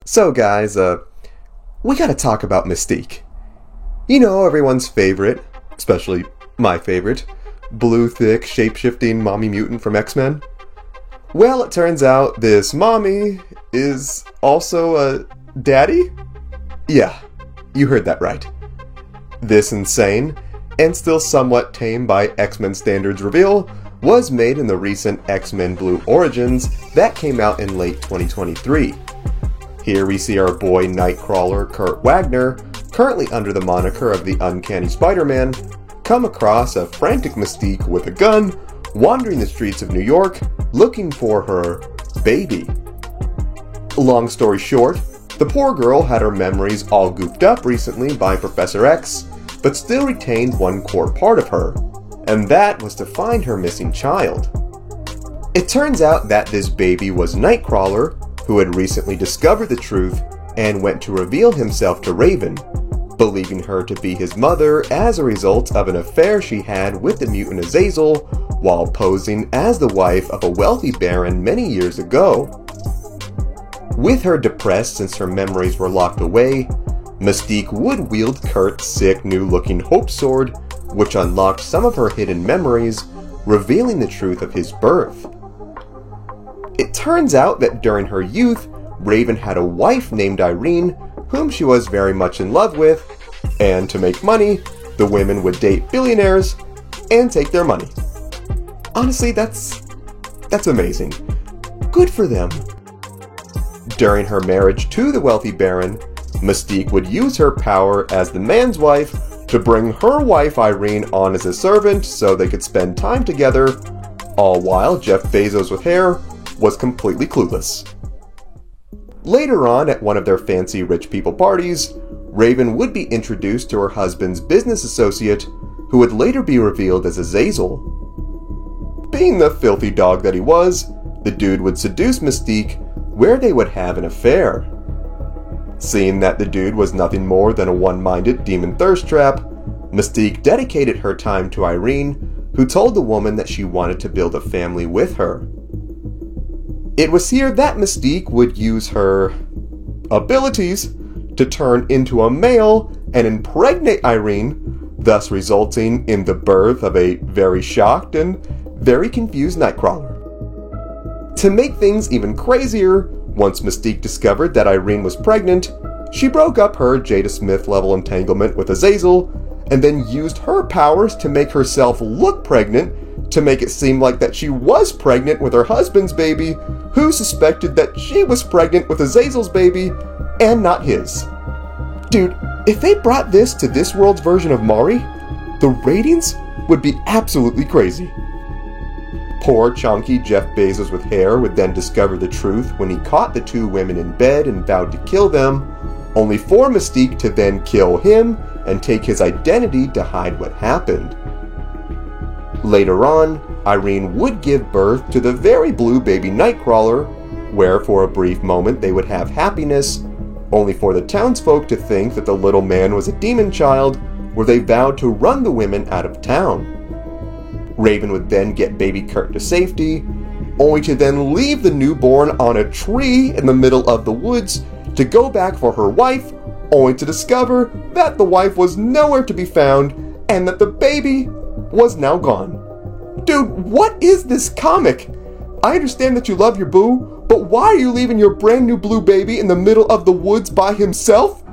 So guys, we gotta talk about Mystique. You know, everyone's favorite, especially my favorite, blue thick, shape-shifting mommy mutant from X-Men. Well, it turns out this mommy is also a daddy? Yeah, you heard that right. This insane, and still somewhat tame by X-Men standards reveal, was made in the recent X-Men Blue Origins that came out in late 2023. Here we see our boy Nightcrawler Kurt Wagner, currently under the moniker of the Uncanny Spider-Man, come across a frantic Mystique with a gun, wandering the streets of New York, looking for her baby. Long story short, the poor girl had her memories all goofed up recently by Professor X, but still retained one core part of her, and that was to find her missing child. It turns out that this baby was Nightcrawler, who had recently discovered the truth and went to reveal himself to Raven, believing her to be his mother as a result of an affair she had with the mutant Azazel while posing as the wife of a wealthy baron many years ago. With her depressed since her memories were locked away, Mystique would wield Kurt's sick new-looking Hope Sword, which unlocked some of her hidden memories, revealing the truth of his birth. It turns out that during her youth, Raven had a wife named Irene, whom she was very much in love with, and to make money, the women would date billionaires and take their money. Honestly, that's amazing. Good for them. During her marriage to the wealthy baron, Mystique would use her power as the man's wife to bring her wife Irene on as a servant so they could spend time together, all while Jeff Bezos with hair was completely clueless. Later on, at one of their fancy rich people parties, Raven would be introduced to her husband's business associate, who would later be revealed as Azazel. Being the filthy dog that he was, the dude would seduce Mystique, where they would have an affair. Seeing that the dude was nothing more than a one-minded demon thirst trap, Mystique dedicated her time to Irene, who told the woman that she wanted to build a family with her. It was here that Mystique would use her abilities to turn into a male and impregnate Irene, thus resulting in the birth of a very shocked and very confused Nightcrawler. To make things even crazier, once Mystique discovered that Irene was pregnant, she broke up her Jada Smith level entanglement with Azazel, and then used her powers to make herself look pregnant to make it seem like that she was pregnant with her husband's baby, who suspected that she was pregnant with Azazel's baby and not his. Dude, if they brought this to this world's version of Mari, the ratings would be absolutely crazy. Poor chunky Jeff Bezos with hair would then discover the truth when he caught the two women in bed and vowed to kill them, only for Mystique to then kill him and take his identity to hide what happened. Later on, Irene would give birth to the very blue baby Nightcrawler, where for a brief moment they would have happiness, only for the townsfolk to think that the little man was a demon child, where they vowed to run the women out of town. Raven would then get baby Kurt to safety, only to then leave the newborn on a tree in the middle of the woods to go back for her wife, only to discover that the wife was nowhere to be found and that the baby was now gone. Dude, what is this comic? I understand that you love your boo, but why are you leaving your brand new blue baby in the middle of the woods by himself?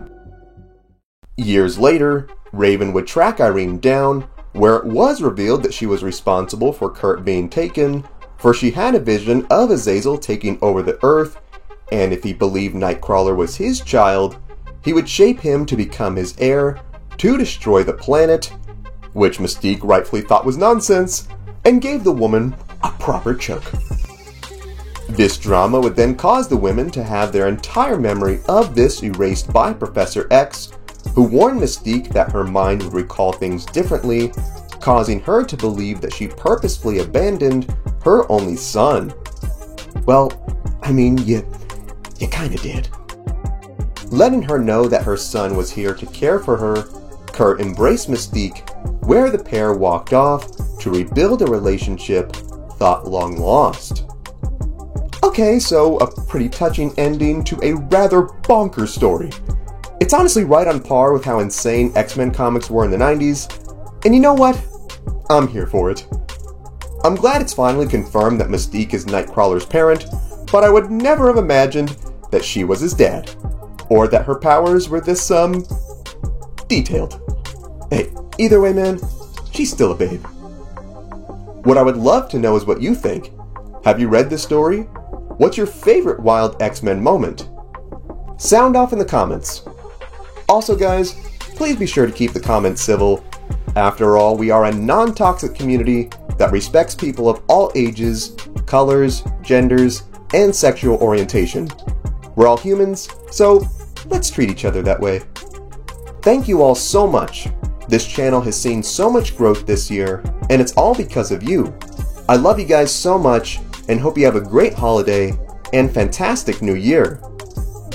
Years later, Raven would track Irene down, where it was revealed that she was responsible for Kurt being taken, for she had a vision of Azazel taking over the earth, and if he believed Nightcrawler was his child, he would shape him to become his heir, to destroy the planet, which Mystique rightfully thought was nonsense, and gave the woman a proper choke. This drama would then cause the women to have their entire memory of this erased by Professor X, who warned Mystique that her mind would recall things differently, causing her to believe that she purposefully abandoned her only son. Well, I mean, you kinda did. Letting her know that her son was here to care for her, Kurt embraced Mystique, where the pair walked off to rebuild a relationship thought long lost. Okay, Okay, so a pretty touching ending to a rather bonkers story. It's honestly right on par with how insane X-Men comics were in the 90s, and you know what? I'm here for it. I'm glad it's finally confirmed that Mystique is Nightcrawler's parent, but I would never have imagined that she was his dad, or that her powers were this, detailed. Hey, either way, man, she's still a babe. What I would love to know is what you think. Have you read this story? What's your favorite Wild X-Men moment? Sound off in the comments. Also, guys, please be sure to keep the comments civil. After all, we are a non-toxic community that respects people of all ages, colors, genders, and sexual orientation. We're all humans, so let's treat each other that way. Thank you all so much. This channel has seen so much growth this year, and it's all because of you. I love you guys so much, and hope you have a great holiday and fantastic new year.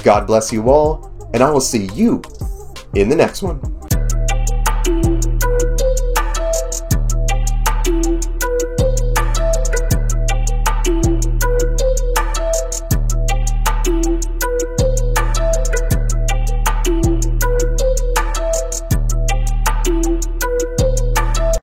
God bless you all, and I will see you in the next one.